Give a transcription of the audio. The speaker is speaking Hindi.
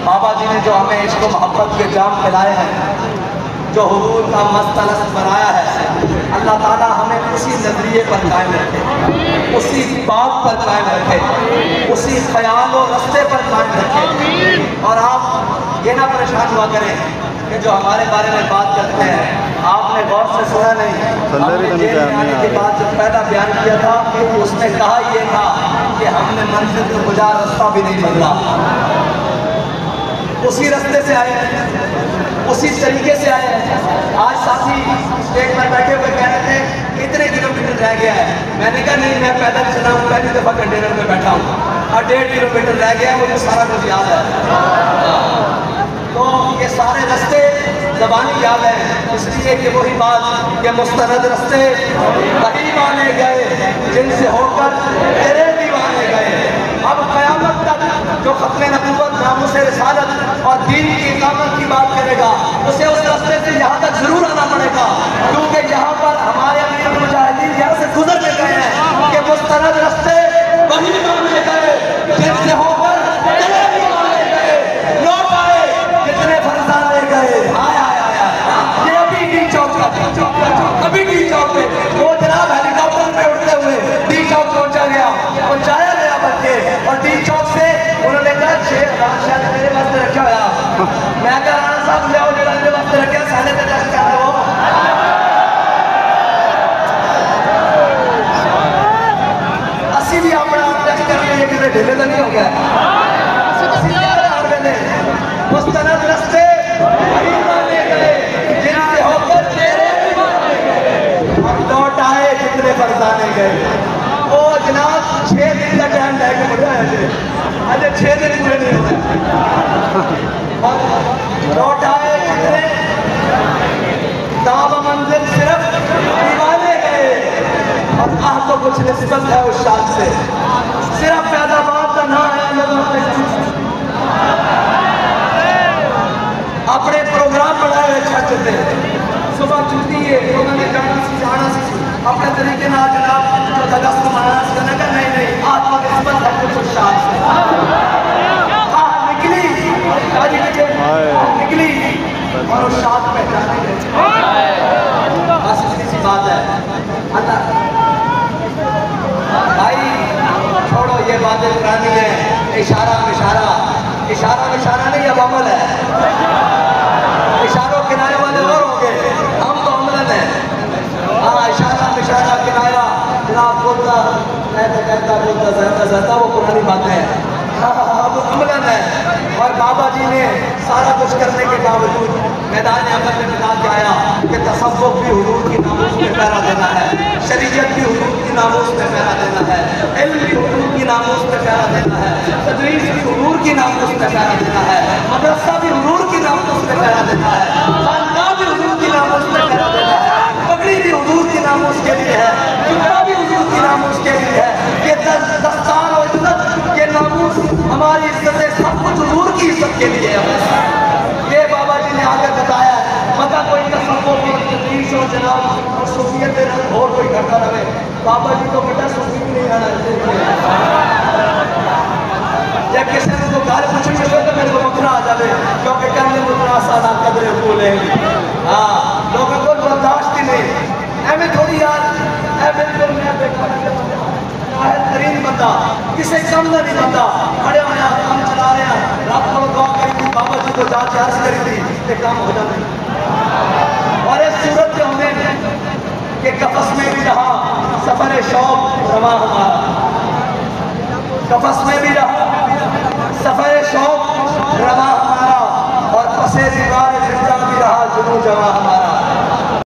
बाबा जी ने जो हमें इश्क मोहब्बत के जाम पिलाए हैं, जो हुजूर का मस्तलस्त बनाया है, अल्लाह ताला हमें उसी नजरिए पर कायम रखे, उसी बात पर कायम रखे, उसी ख्याल और रास्ते पर कायम रखे। और आप ये ना परेशान हुआ करें कि जो हमारे बारे में बात करते हैं, आपने गौर से सुना नहीं, हमने जेल में आने के बाद जब पहला बयान किया था कि उसने कहा ये था कि हमने मंजिल को गुजार रास्ता भी नहीं बदला, उसी रास्ते से आए, उसी तरीके से आए। आज साथी स्टेज पर बैठे हुए कह रहे थे इतने किलोमीटर रह गया है, मैंने कहा नहीं, मैं पैदल चला हूँ, पहली दफ़ा कंटेनर में बैठा हूँ और 1.5 किलोमीटर रह गया, मुझे सारा कुछ याद है। तो ये सारे रास्ते ज़बानी याद है, इसलिए कि वही बात कि मुस्तनद रास्ते वही माने गए जिनसे होकर तेरे दीवाने गए। अब क़यामत तक जो ख़त्म नबूवत, नामूस रिसालत और दीन की इक़ामत की बात करेगा, उसे उस रास्ते से यहाँ तक ज़रूर आना पड़ेगा, क्योंकि यहाँ पर हमारे अमीर मुजाहिदीन यहाँ से गुजर के गए हैं कि मुस्तनद रास्ते वही माने गए जिनसे होकर तेरे दीवाने गए, लौट आए जितने फरजाने गए। आया ये अभी डी चौक का अभी डी चौक पे वो जनाब हेलीकॉप्टर पे उड़ते हुए डी चौक पहुंचाया गया बल्कि, और डी चौक से उन्होंने कहा शायद मेरे वास्ते रखा हुआ, मैं कहा राणा साहब ले आओ, जो मेरे वास्ते रखे साले पे टेस्ट कर दो। असी भी अपना टेस्ट कर लिए, किसी ढीले तो नहीं हो गया। मुस्तनद रास्ते वही माने गए जिनसे होकर तेरे दीवाने गए, और लौट आए जितने फरजाने गए। वो जनाब 6 दिन का टाइम लेके मुझे अजय 6 दिन पूरे नहीं हुए, और लौट आए जितने दावा मंजिल सिर्फ दीवाने गए। और आह तो कुछ निस्बत है उस शान से, सिर्फ पैदावार का ना है लोगों में अपने प्रोग्राम बनाए हुए छत थे, सुबह छुट्टी है, उन्होंने जाना सी अपने तरीके ना जनाब जो दस्त मनाना सीखने का नहीं, आत्मा निस्बत है कुछ शान से। हाँ निकली निकली और उस शान पहचाने गए। बस इतनी सी बात है। अल्लाह भाई छोड़ो ये बातें पुरानी है, इशारा इशारा नहीं, अब अमल है। इशारों किनारे वाले और होंगे, हम तो अमलन है। हाँ इशारा किनारा जनाब बोलता कहता वो पुरानी बातें हैं, अब अमलन है। और बाबा जी ने सारा कुछ करने के बावजूद मैदान अमल में बता के आया कि तसव्वुफ भी हुजूर की नामूस में पहरा देना है, शरीयत भी हुजूर की नामूस में पहरा देना है, इल्म भी हुजूर की नामूस में पहरा देना है, तदरीस भी हुजूर की नामूस में पहरा देना है, मदरसा भी हुजूर की नामूस में पहरा देना है, खानकाह भी हुजूर की नामूस में पहरा देना है, पगड़ी भी हुजूर की नामूस के लिए है, जुब्बा भी हुजूर की नामूस के लिए है। ये दस्तार और इज्जत ये नामूस हमारी इज्जत है, सब कुछ हुजूर की इज्जत के लिए है। ये बाबा जी ने आकर बताया है, मता कोई तसव्वुफ और तदरीस और जनाब और सूफियत और कोई करता रहे। बाबा जी को बेटा सूफी नहीं आना जब किसी ने तो गाल पूछेंगे तो मेरे को मखरा आ जाए, क्योंकि करने मुद्रा सादा कदरे बोले। हाँ लोगों को बर्दाश्त ही नहीं, ऐमें थोड़ी यार बिल्कुल मैं बेहतरीन बंदा, किसी कम का नहीं बंदा, खड़े होया काम चला रहे हैं, रात को दुआ करी थी, बाबा जी को जाके अर्ज करी थी कि काम हो जाए। और इस सूरत में हमें कि कफस में भी रहा सफर शौक रवा हमारा, कफस में भी रहा